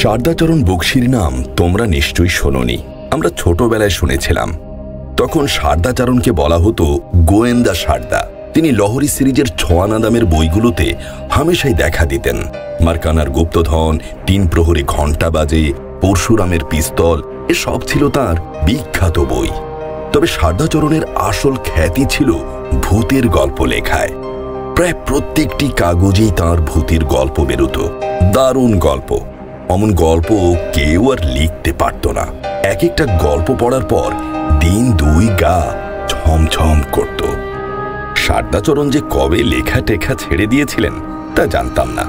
শারদাচরণ বক্সির নাম তোমরা নিশ্চয়ই শোনোনি। আমরা ছোটবেলায় শুনেছিলাম। তখন শারদাচরণকে বলা হতো গোয়েন্দা শারদা। তিনি লহরী সিরিজের ছোয়ানা দামের বইগুলোতে হামেশাই দেখা দিতেন। মার্কানার গুপ্তধন, ৩ প্রহরে ঘণ্টা বাজে, পরশুরামের পিস্তল, এসব ছিল তার বিখ্যাত বই। তবে শারদাচরণের আসল খ্যাতি ছিল ভূতের গল্প লেখায়। প্রায় প্রত্যেকটি কাগজেই তাঁর ভূতের গল্প বেরোত। দারুণ গল্প। অমন গল্প কেউ আর লিখতে পারত না। এক একটা গল্প পড়ার পর দিন ২ গা ছমছম করত। শারদাচরণ যে কবে লেখা টেখা ছেড়ে দিয়েছিলেন তা জানতাম না।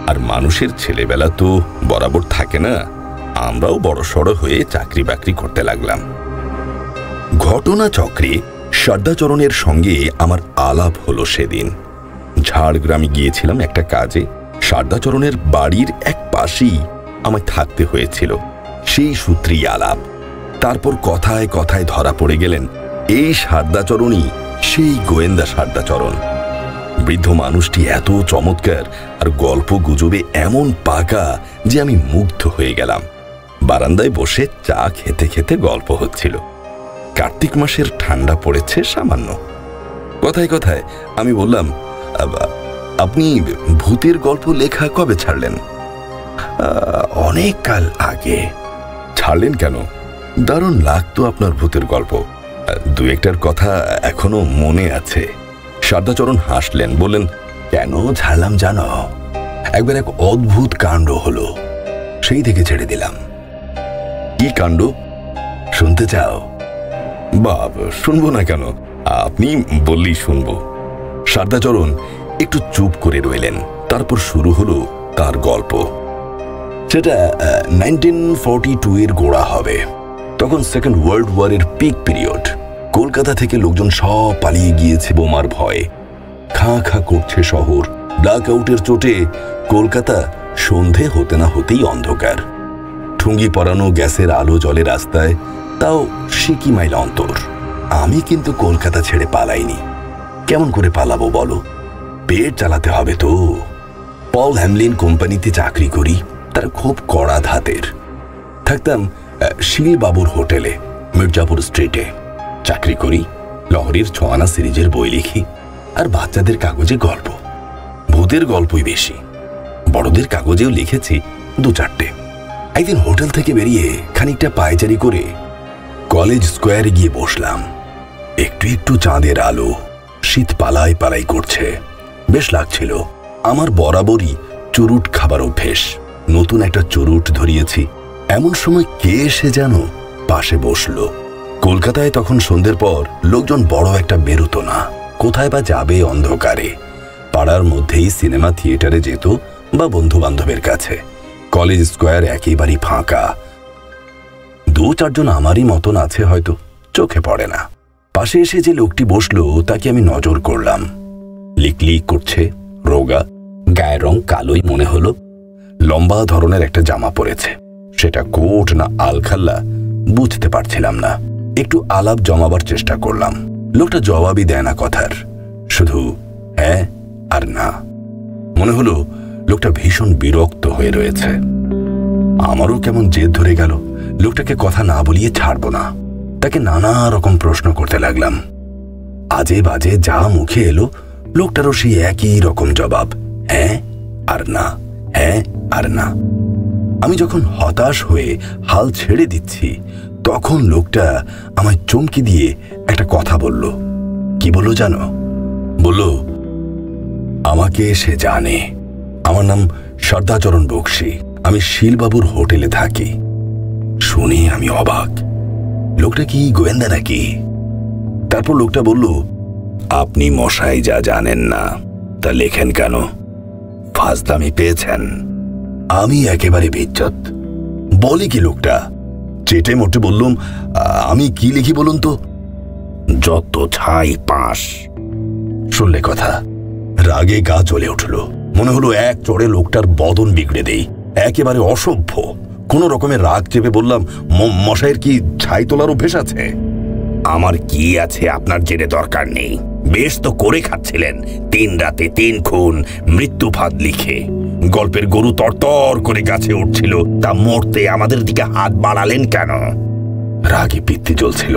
আর মানুষের ছেলেবেলা তো বরাবর থাকে না। আমরাও বড়সড় হয়ে চাকরি বাকরি করতে লাগলাম। ঘটনাচক্রে শারদাচরণের সঙ্গে আমার আলাপ হলো সেদিন। ঝাড়গ্রামে গিয়েছিলাম একটা কাজে। শারদাচরণের বাড়ির এক পাশেই আমায় থাকতে হয়েছিল। সেই সূত্রেই আলাপ। তারপর কথায় কথায় ধরা পড়ে গেলেন এই শারদাচরণই সেই গোয়েন্দা শারদাচরণ। বৃদ্ধ মানুষটি এত চমৎকার আর গল্প গুজবে এমন পাকা যে আমি মুগ্ধ হয়ে গেলাম। বারান্দায় বসে চা খেতে খেতে গল্প হচ্ছিল। কার্তিক মাসের ঠান্ডা পড়েছে সামান্য। কথায় কথায় আমি বললাম, আপনি ভূতের গল্প লেখা কবে ছাড়লেন? অনেক কাল আগে। ছাড়লেন কেন? দারুণ লাগতো আপনার ভূতের গল্প। ২-১টার কথা এখনো মনে আছে। শারদাচরণ হাসলেন, বললেন, কেন ছাড়লাম জানো? একবার এক অদ্ভুত কাণ্ড হলো, সেই থেকে ছেড়ে দিলাম। কি কাণ্ড? শুনতে চাও? বাব, শুনবো না কেন, আপনি বললেই শুনবো। শারদাচরণ একটু চুপ করে রইলেন। তারপর শুরু হলো তার গল্প। সেটা 1942-এর গোড়া হবে। তখন সেকেন্ড ওয়ার্ল্ড ওয়ারের পিক পিরিয়ড। কলকাতা থেকে লোকজন সব পালিয়ে গিয়েছে বোমার ভয়ে। খাঁ খাঁ করছে শহর। ব্ল্যাক আউটের চোটে কলকাতা সন্ধে হতে না হতেই অন্ধকার। ঠুঙ্গি পরানো গ্যাসের আলো জলে রাস্তায়, তাও সিকি মাইল অন্তর। আমি কিন্তু কলকাতা ছেড়ে পালাইনি। কেমন করে পালাবো বলো? পেট চালাতে হবে তো। পল হ্যামলিন কোম্পানিতে চাকরি করি। তার খুব কড়া ধাতের। থাকতাম শিলবাবুর হোটেলে, মির্জাপুর স্ট্রিটে। চাকরি করি, লহরীর ছোয়ানা সিরিজের বই লিখি, আর বাচ্চাদের কাগজে গল্প। ভূতের গল্পই বেশি। বড়দের কাগজেও লিখেছি ২-৪টে। একদিন হোটেল থেকে বেরিয়ে খানিকটা পায়চারি করে কলেজ স্কোয়ারে গিয়ে বসলাম। একটু একটু চাঁদের আলো, শীত পালাই পালাই করছে, বেশ লাগছিল। আমার বরাবরই চুরুট খাবার অভ্যেস। নতুন একটা চুরুট ধরিয়েছি। এমন সময় কে এসে যেন পাশে বসলো। কলকাতায় তখন সন্ধ্যের পর লোকজন বড় একটা বেরোতো না। কোথায় বা যাবে অন্ধকারে? পাড়ার মধ্যেই সিনেমা থিয়েটারে যেত বা বন্ধু বান্ধবের কাছে। কলেজ স্কোয়ার একেবারেই ফাঁকা। ২-৪ জন আমারই মতন আছে হয়তো, চোখে পড়ে না। পাশে এসে যে লোকটি বসলো তাকে আমি নজর করলাম। লিকলিক করছে, রোগা, গায়ের রং কালোই মনে হলো। লম্বা ধরনের একটা জামা পরেছে। সেটা কোট না আলখাল্লা বুঝতে পারছিলাম না। একটু আলাপ জমাবার চেষ্টা করলাম। লোকটা জবাবই দেয় না কথার, শুধু হ্যাঁ আর না। মনে হলো লোকটা ভীষণ বিরক্ত হয়ে রয়েছে। আমারও কেমন জেদ ধরে গেল। লোকটাকে কথা না বলিয়ে ছাড়ব না। তাকে নানা রকম প্রশ্ন করতে লাগলাম। আজে বাজে যা মুখে এলো, লোকটারও সেই একই রকম জবাব, হ্যাঁ আর না, হ্যাঁ আর না। আমি যখন হতাশ হয়ে হাল ছেড়ে দিচ্ছি, তখন লোকটা আমায় চমকি দিয়ে একটা কথা বলল। কি বলল জানো? বলল, আমাকে সে জানে। আমার নাম শারদাচরণ বক্সি। আমি শিলবাবুর হোটেলে থাকি। শুনে আমি অবাক। লোকটা কি গোয়েন্দা নাকি? তারপর লোকটা বলল, আপনি মশাই যা জানেন না তা লেখেন কেন? ফাজলামি পেয়েছেন? আমি একেবারে বেজ্জত। বলে কি লোকটা? চেটে মোটে বললুম, আমি কি লিখি বলুন তো? যত ছাই পাশ। শুনলে কথা, রাগে গা জ্বলে উঠল। মনে হলো এক চড়ে লোকটার বদন বিগড়ে দেই। একেবারে অসভ্য। কোন রকমের রাগ চেপে বললাম, মশাইয়ের কি ছাই তোলার অভ্যেস আছে? আমার কি আছে আপনার জেনে দরকার নেই। বেশ তো করে খাচ্ছিলেন, 3 রাতে 3 খুন, মৃত্যু ফাঁদ লিখে। গল্পের গরু তরতর করে গাছে উঠছিল, তা মরতে আমাদের দিকে হাত বাড়ালেন কেন? রাগে পিত্তি চলছিল।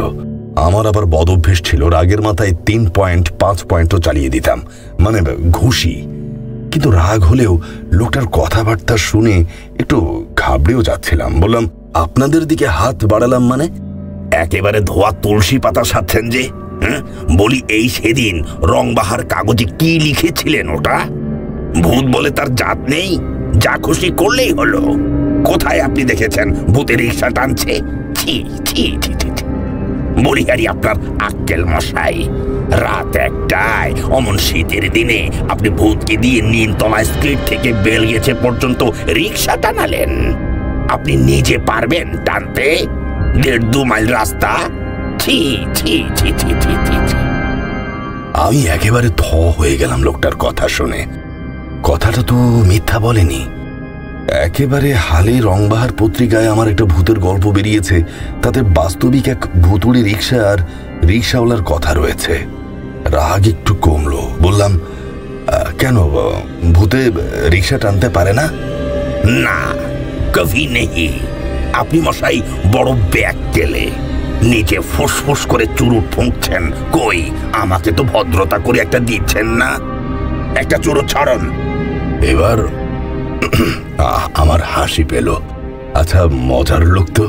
আমার আবার বদ অভ্যেস ছিল রাগের মাথায় 3 পয়েন্ট 5 পয়েন্টও চালিয়ে দিতাম, মানে ঘুষি। কিন্তু রাগ হলেও লোকটার কথাবার্তা শুনে একটু ঘাবড়েও যাচ্ছিলাম। বললাম, আপনাদের দিকে হাত বাড়ালাম মানে? একেবারে ধোয়া তুলসী পাতা সাচ্ছেন যে। বলি, এই সেদিন রংবাহার কাগজে কি লিখেছিলেন ওটা? ভূত বলে তার জাত নেই, যা খুশি করলেই হলো। কোথায় আপনি দেখেছেন ভূতের রিক্সা টানছে? ছি ছি ছি ছি। বলি, আরে আপনার আক্কেল মশাই, রাত 1টায় অমন শীতের দিনে আপনি ভূতকে দিয়ে নিমতলা স্ট্রিট থেকে বেলগেছে পর্যন্ত রিক্সা টানালেন? আপনি নিজে পারবেন টানতে 1.5-2 মাইল রাস্তা? ছি ছি ছি ছি ছি ছি। আমি একেবারে থ হয়ে গেলাম লোকটার কথা শুনে। কথাটা তো মিথ্যা বলেনি। একেবারে হালে রংবাহার পত্রিকায় আমার একটা ভূতের গল্প বেরিয়েছে, তাতে বাস্তবিক এক ভুতুড়ি রিক্সা আর রিক্সাওয়ালার কথা রয়েছে। রাগ একটু কমলো। বললাম, কেন ভূতে রিক্সা টানতে পারে না? না, কভি নেই। আপনি মশাই বড় ব্যাগ গেলে নিচে ফুসফুস করে চুরুট ফুঁকছেন। কই, আমাকে তো ভদ্রতা করে একটা দিচ্ছেন না। একটা চুরুট ছাড়ুন। এবার আমার হাসি পেল। আচ্ছা, মজার লোক তো।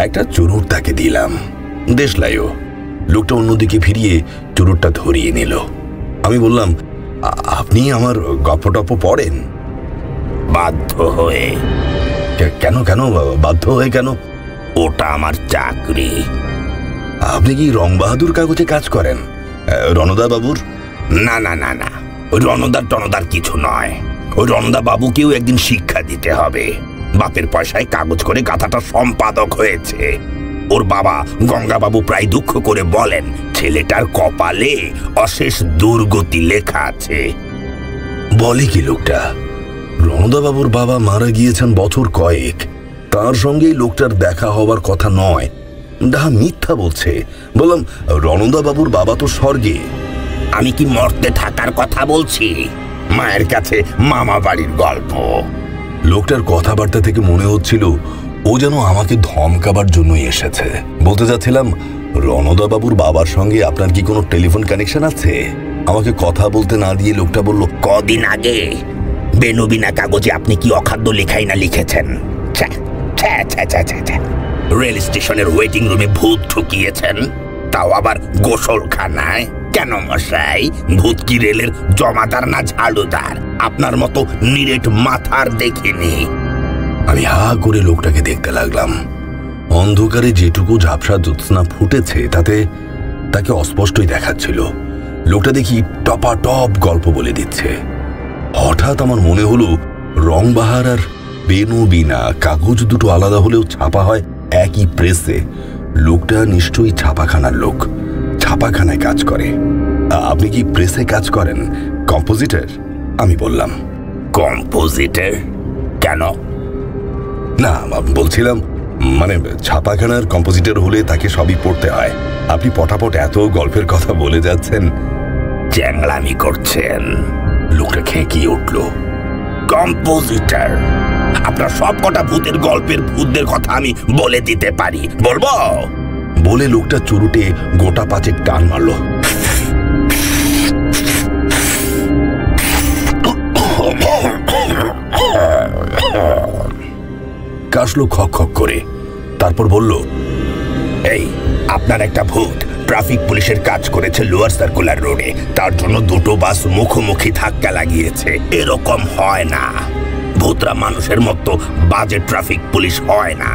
একটা চুরুট তাকে দিলাম, দেশলাইও। লোকটা অন্যদিকে ফিরিয়ে চুরুটটা ধরিয়ে নিল। আমি বললাম, আপনি আমার গপ্প টপ্প পড়েন? বাধ্য হয়ে। কেন কেন বাধ্য হয়ে কেন? ওটা আমার চাকরি। আপনি কি রংবাহাদুর কাগজে কাজ করেন? রণদা বাবুর? না না না না, রণদার টনদার কিছু নয়। ওই রণদা বাবুকেও একদিন শিক্ষা দিতে হবে। বাপের পয়সায় কাগজ করে গাথাটা সম্পাদক হয়েছে। ওর বাবা গঙ্গাবাবু প্রায় দুঃখ করে বলেন, ছেলেটার কপালে অশেষ দুর্গতি লেখা আছে। বলে কি লোকটা? রণদা বাবুর বাবা মারা গিয়েছেন বছর কয়েক। তার সঙ্গেই লোকটার দেখা হবার কথা নয়। ডাহা মিথ্যা বলছে। বললাম, রণদা বাবুর বাবা তো স্বর্গে। আমি কি মর্তে থাকার কথা বলছি? মায়ের কাছে মামা বাড়ির গল্প। লোকটার কথাবার্তা থেকে মনে হচ্ছিল ও যেন আমাকে ধমকাবার জন্যই এসেছে। বলতে যাচ্ছিলাম, রণদা বাবুর বাবার সঙ্গে আপনার কি কোনো টেলিফোন কানেকশন আছে? আমাকে কথা বলতে না দিয়ে লোকটা বলল, কদিন আগে বেনুবিনা কাগজে আপনি কি অখাদ্য লেখাই না লিখেছেন। রেল স্টেশনের ওয়েটিং রুমে ভূত ঠুকিয়েছেন, তাও আবার গোসলখানায়। কেন মশাই, ভূত কি রেলের জমাদার না ঝাড়ুদার? আপনার মতো নিরেট মাথার দেখিনি। আমি হা করে লোকটাকে দেখতে লাগলাম। অন্ধকারে যেটুকু ঝাপসা জ্যোৎস্না ফুটেছে তাতে তাকে অস্পষ্টই দেখাচ্ছিল। লোকটা দেখি টপাটপ গল্প বলে দিচ্ছে। হঠাৎ আমার মনে হলো, রংবাহার আর বেনুবিনা কাগজ দুটো আলাদা হলেও ছাপা হয় একই প্রেসে। লোকটা নিশ্চয়ই ছাপাখানার লোক, ছাপাখানায় কাজ করে। আপনি কি প্রেসে কাজ করেন? কম্পোজিটর? আমি বললাম, কম্পোজিটর কেন? না, বলছিলাম মানে ছাপাখানার কম্পোজিটর হলে তাকে সবই পড়তে হয়। আপনি পটাপট এত গল্পের কথা বলে যাচ্ছেন। চ্যাংলামি করছেন। লোকটা খেঁকিয়ে উঠল। কম্পোজিটর? আপনার সব কটা ভূতের গল্পের ভূতদের কথা আমি বলে দিতে পারি। বলবো? বলে লোকটা চুরুটে গোটা 5 টান মারল। কাশলো খক খক করে। তারপর বলল, এই আপনার একটা ভূত ট্রাফিক পুলিশের কাজ করেছে লোয়ার সার্কুলার রোডে। তার জন্য 2টো বাস মুখোমুখি ধাক্কা লাগিয়েছে। এরকম হয় না। ভূতরা মানুষের মতো বাজে ট্রাফিক পুলিশ হয় না।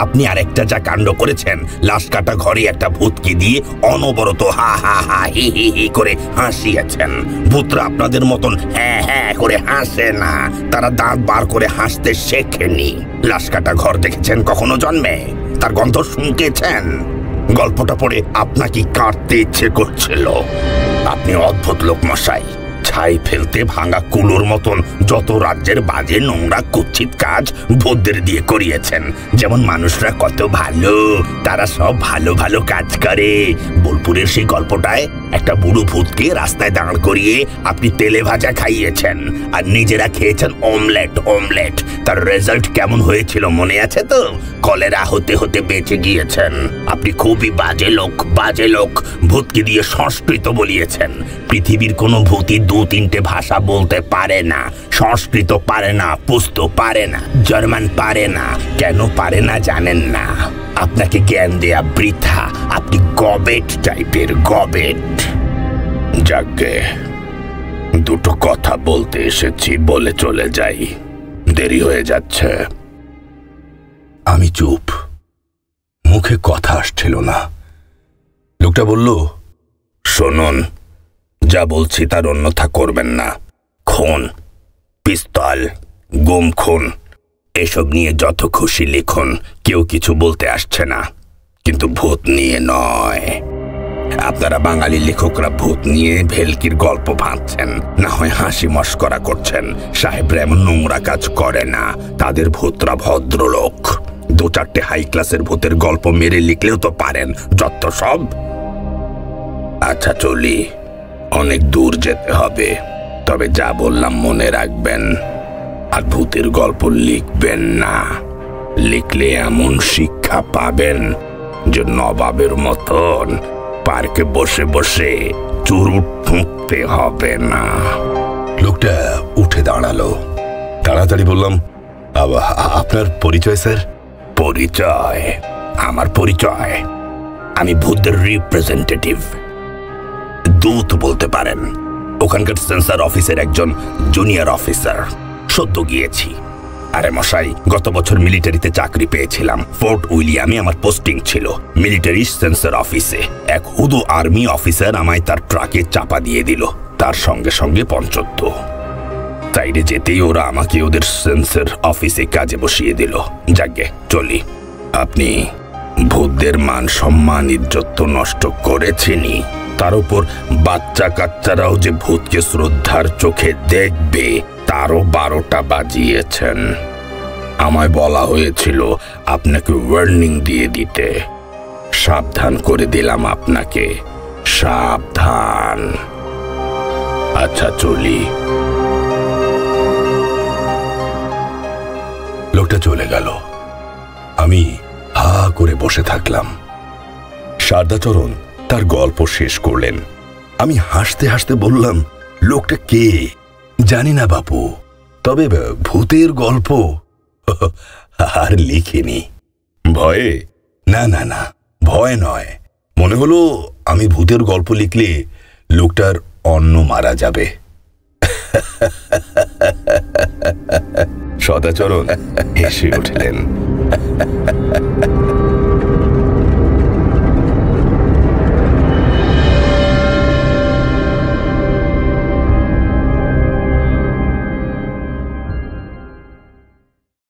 আপনি আরেকটা যা কাণ্ড করেছেন, লাশ কাটা ঘরে একটা ভূতকে দিয়ে অনবরত হা হা হা হি হি হি করে হাসিয়েছেন। ভূতরা আপনাদের মতন হ্যাঁ হ্যাঁ করে হাসে না, তারা দাঁত বার করে হাসতে শেখেনি। লাশ কাটা ঘর দেখেছেন কখনো জন্মে? তার গন্ধ শুনকেছেন? গল্পটা পড়ে আপনাকে কাঁদতে ইচ্ছে করছিল। আপনি অদ্ভুত লোক মশাই, ছাই ফেলতে ভাঙা কুলোর মতন যত রাজ্যের বাজে নোংরা কুৎসিত কাজ ভূতদের দিয়ে করিয়েছেন। যেমন মানুষরা কত ভালো, তারা সব ভালো ভালো কাজ করে। বোলপুরের সেই গল্পটায় একটা বুড়ো ভূতকে রাস্তায় দাঁড় করিয়ে আপনি তেলে ভাজা খাইয়েছেন, আর নিজেরা খেয়েছেন অমলেট। অমলেট তার রেজাল্ট কেমন হয়েছিল মনে আছে তো? কলেরা হতে হতে বেঁচে গিয়েছেন। আপনি খুবই বাজে লোক, বাজে লোক। ভূতকে দিয়ে সংস্কৃত বলিয়েছেন। পৃথিবীর কোনো ভূতই 2-3টে ভাষা বলতে পারে না। সংস্কৃত পারে না, পুস্তক পারে না, জার্মান পারে না। কেন পারে না জানেন না? আপনাকে জ্ঞান দেয়া বৃথা। আপনি গবেট টাইপের, গবেট। যাকে দুটো কথা বলতে এসেছি, বলে চলে যাই, দেরি হয়ে যাচ্ছে। আমি চুপ, মুখে কথা আসছিল না। লোকটা বলল, শুনুন, যা বলছি তার অন্যথা করবেন না। খুন, পিস্তল, গুম খুন এসব নিয়ে যত খুশি লিখুন, কেউ কিছু বলতে আসছে না, কিন্তু ভূত নিয়ে নয়। আপনারা বাঙালি লেখকরা ভূত নিয়ে ভেলকির গল্প ভাঙছেন, না হয় হাসি মস্করা করছেন। সাহেবরা এমন নোংরা কাজ করে না, তাদের ভূতরা ভদ্রলোক। 2-4টে হাই ক্লাসের ভূতের গল্প মেরে লিখলেও তো পারেন, যত সব। আচ্ছা চলি, অনেক দূর যেতে হবে, তবে যা বললাম মনে রাখবেন। আর ভূতের গল্প লিখবেন না, লিখলে এমন শিক্ষা পাবেন যে নবাবের মতন পার্কে বসে বসে চুরুট ফুঁকতে হবে না। লোকটা উঠে দাঁড়ালো। তাড়াতাড়ি বললাম, আপনার পরিচয় স্যার? পরিচয়? আমার পরিচয়? আমি ভূতদের রিপ্রেজেন্টেটিভ, দূত বলতে পারেন। ওখানকার সেন্সর অফিসের একজন জুনিয়র অফিসার, সদ্য গিয়েছি। আরে মশাই, গত বছর মিলিটারিতে চাকরি পেয়েছিলাম। ফোর্ট উইলিয়ামে আমার পোস্টিং ছিল, মিলিটারি সেন্সর অফিসে। এক হুদু আর্মি অফিসার আমায় তার ট্রাকে চাপা দিয়ে দিল, তার সঙ্গে সঙ্গে পঞ্চত্ব। সাইডে যেতেই ওরা আমাকে ওদের সেন্সর অফিসে কাজে বসিয়ে দিল। যাকে চলি। আপনি ভূতদের মান সম্মান ইজ্জত তো নষ্ট করেছেনই, তার উপর বাচ্চা কাচ্চারাও যে ভূতকে শ্রদ্ধার চোখে দেখবে তারও 12টা বাজিয়েছেন। আমায় বলা হয়েছিল আপনাকে ওয়ার্নিং দিয়ে দিতে, সাবধান করে দিলাম আপনাকে, সাবধান। আচ্ছা চলি। লোকটা চলে গেল। আমি হা করে বসে থাকলাম। শারদাচরণ তার গল্প শেষ করলেন। আমি হাসতে হাসতে বললাম, লোকটা কে জানি না বাপু, তবে ভূতের গল্প আর লিখিনি। ভয়ে? না না না, ভয় নয়। মনে হলো আমি ভূতের গল্প লিখলে লোকটার অন্ন মারা যাবে। সদাচরণ হেসে উঠলেন।